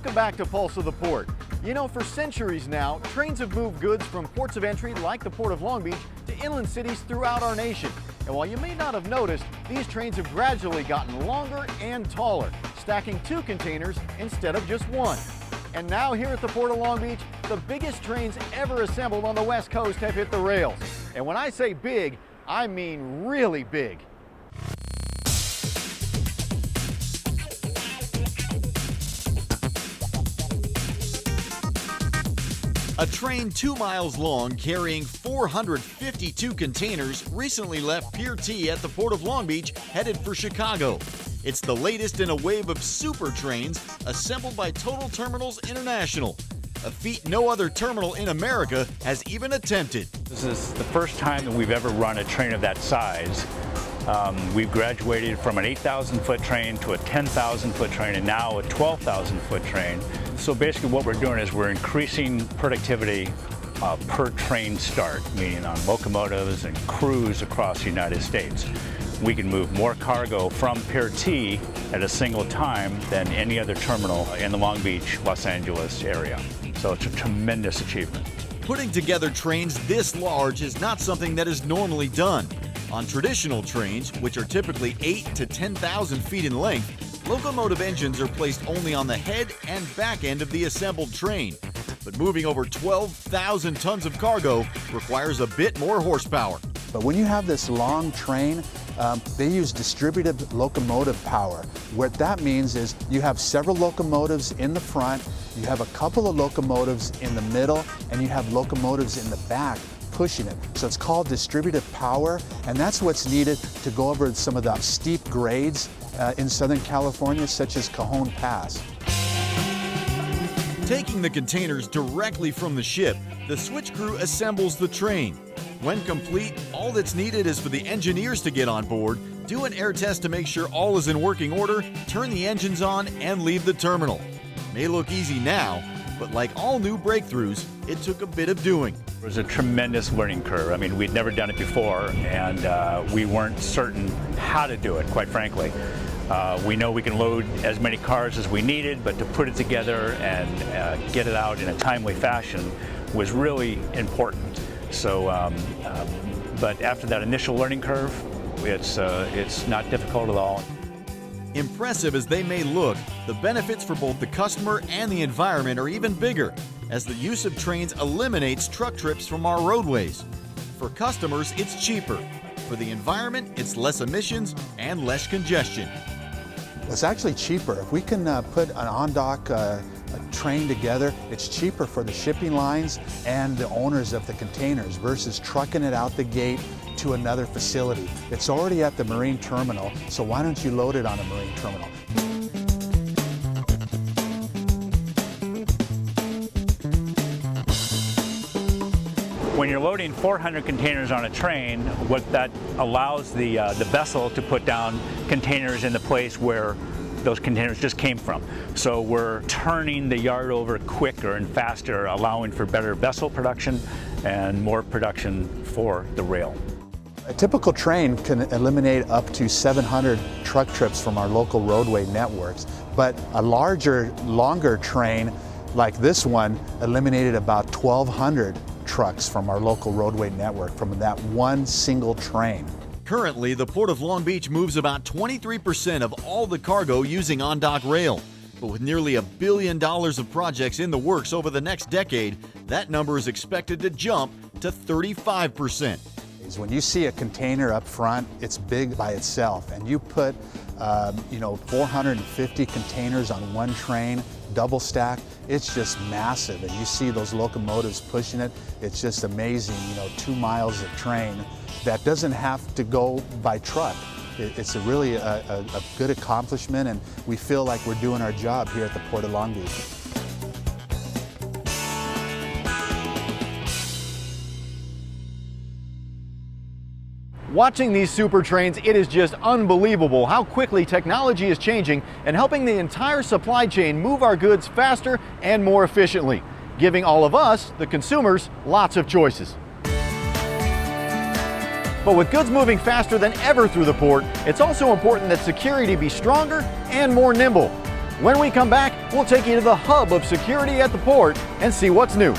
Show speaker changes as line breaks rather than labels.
Welcome back to Pulse of the Port. You know, for centuries now, trains have moved goods from ports of entry like the Port of Long Beach to inland cities throughout our nation. And while you may not have noticed, these trains have gradually gotten longer and taller, stacking 2 containers instead of just 1. And now here at the Port of Long Beach, the biggest trains ever assembled on the West Coast have hit the rails. And when I say big, I mean really big. A train 2 miles long carrying 452 containers recently left Pier at the Port of Long Beach headed for Chicago. It's the latest in a wave of Supertrains assembled by Total Terminals International, a feat no other terminal in America has even attempted.
This is the first time that we've ever run a train of that size. We've graduated from an 8,000-foot train to a 10,000-foot train and now a 12,000-foot train. So basically what we're doing is we're increasing productivity per train start, meaning on locomotives and crews across the United States. We can move more cargo from Pier T at a single time than any other terminal in the Long Beach, Los Angeles area. So it's a tremendous achievement.
Putting together trains this large is not something that is normally done. On traditional trains, which are typically 8,000 to 10,000 feet in length, locomotive engines are placed only on the head and back end of the assembled train. But moving over 12,000 tons of cargo requires a bit more horsepower.
But when you have this long train, they use distributed locomotive power. What that means is you have several locomotives in the front, you have a couple of locomotives in the middle, and you have locomotives in the back pushing it. So it's called distributed power, and that's what's needed to go over some of the steep grades in Southern California, such as Cajon Pass.
Taking the containers directly from the ship, the switch crew assembles the train. When complete, all that's needed is for the engineers to get on board, do an air test to make sure all is in working order, turn the engines on, and leave the terminal. May look easy now, but like all new breakthroughs, it took a bit of doing.
It was a tremendous learning curve. I mean, we'd never done it before, and we weren't certain how to do it, quite frankly. We know we can load as many cars as we needed, but to put it together and get it out in a timely fashion was really important. So, but after that initial learning curve, it's not difficult at all.
Impressive as they may look, the benefits for both the customer and the environment are even bigger, as the use of trains eliminates truck trips from our roadways. For customers, it's cheaper. For the environment, it's less emissions and less congestion.
It's actually cheaper. If we can put an on-dock train together, it's cheaper for the shipping lines and the owners of the containers versus trucking it out the gate to another facility. It's already at the marine terminal, so why don't you load it on a marine terminal?
When you're loading 400 containers on a train, what that allows the vessel to put down containers in the place where those containers just came from. So we're turning the yard over quicker and faster, allowing for better vessel production and more production for the rail.
A typical train can eliminate up to 700 truck trips from our local roadway networks, but a larger, longer train like this one eliminated about 1,200 trucks from our local roadway network from that one single train.
Currently, the Port of Long Beach moves about 23% of all the cargo using on-dock rail. But with nearly $1 billion of projects in the works over the next decade, that number is expected to jump to 35%.
When you see a container up front, it's big by itself, and you put 450 containers on one train, double stack, it's just massive, and you see those locomotives pushing it. It's just amazing, 2 miles of train that doesn't have to go by truck. It's really a good accomplishment, and we feel like we're doing our job here at the Port of Long Beach.
Watching these super trains, it is just unbelievable how quickly technology is changing and helping the entire supply chain move our goods faster and more efficiently, giving all of us, the consumers, lots of choices. But with goods moving faster than ever through the port, it's also important that security be stronger and more nimble. When we come back, we'll take you to the hub of security at the port and see what's new.